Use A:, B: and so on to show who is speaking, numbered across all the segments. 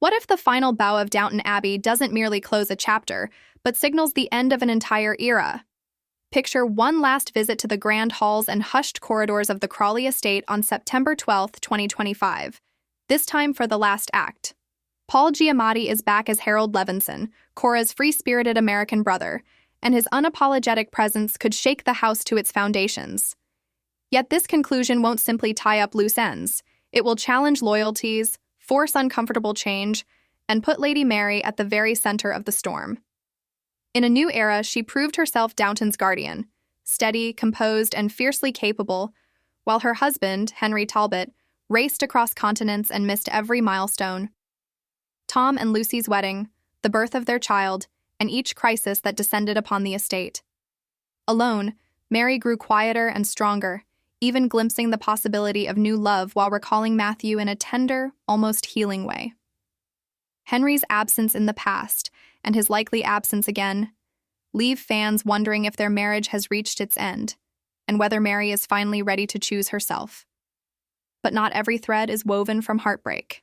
A: What if the final bow of Downton Abbey doesn't merely close a chapter, but signals the end of an entire era? Picture one last visit to the grand halls and hushed corridors of the Crawley estate on September 12, 2025, this time for the last act. Paul Giamatti is back as Harold Levinson, Cora's free-spirited American brother, and his unapologetic presence could shake the house to its foundations. Yet this conclusion won't simply tie up loose ends. It will challenge loyalties, force uncomfortable change, and put Lady Mary at the very center of the storm. In a new era, she proved herself Downton's guardian, steady, composed, and fiercely capable, while her husband, Henry Talbot, raced across continents and missed every milestone. Tom and Lucy's wedding, the birth of their child, and each crisis that descended upon the estate. Alone, Mary grew quieter and stronger, even glimpsing the possibility of new love while recalling Matthew in a tender, almost healing way. Henry's absence in the past, and his likely absence again, leave fans wondering if their marriage has reached its end, and whether Mary is finally ready to choose herself. But not every thread is woven from heartbreak.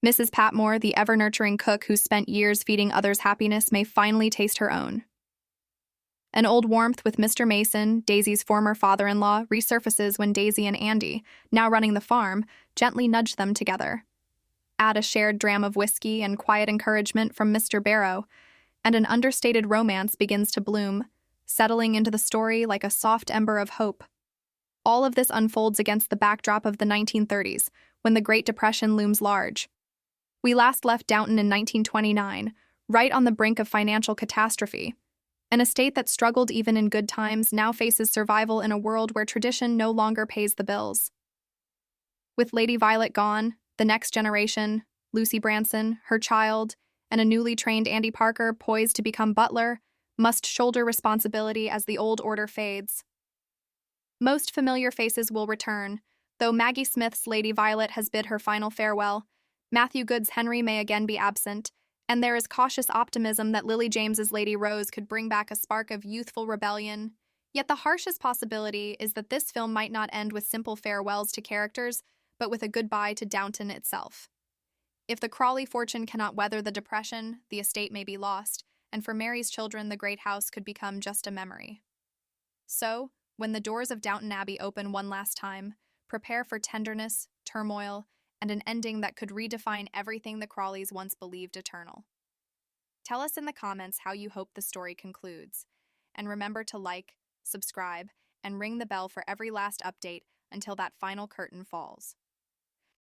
A: Mrs. Patmore, the ever-nurturing cook who spent years feeding others happiness, may finally taste her own. An old warmth with Mr. Mason, Daisy's former father-in-law, resurfaces when Daisy and Andy, now running the farm, gently nudge them together. Add a shared dram of whiskey and quiet encouragement from Mr. Barrow, and an understated romance begins to bloom, settling into the story like a soft ember of hope. All of this unfolds against the backdrop of the 1930s, when the Great Depression looms large. We last left Downton in 1929, right on the brink of financial catastrophe. An estate that struggled even in good times now faces survival in a world where tradition no longer pays the bills. With Lady Violet gone, the next generation, Lucy Branson, her child, and a newly trained Andy Parker poised to become butler, must shoulder responsibility as the old order fades. Most familiar faces will return, though Maggie Smith's Lady Violet has bid her final farewell. Matthew Good's Henry may again be absent, and there is cautious optimism that Lily James's Lady Rose could bring back a spark of youthful rebellion. Yet the harshest possibility is that this film might not end with simple farewells to characters, but with a goodbye to Downton itself. If the Crawley fortune cannot weather the depression, the estate may be lost, and for Mary's children, the great house could become just a memory. So, when the doors of Downton Abbey open one last time, prepare for tenderness, turmoil, and an ending that could redefine everything the Crawleys once believed eternal. Tell us in the comments how you hope the story concludes, and remember to like, subscribe, and ring the bell for every last update until that final curtain falls.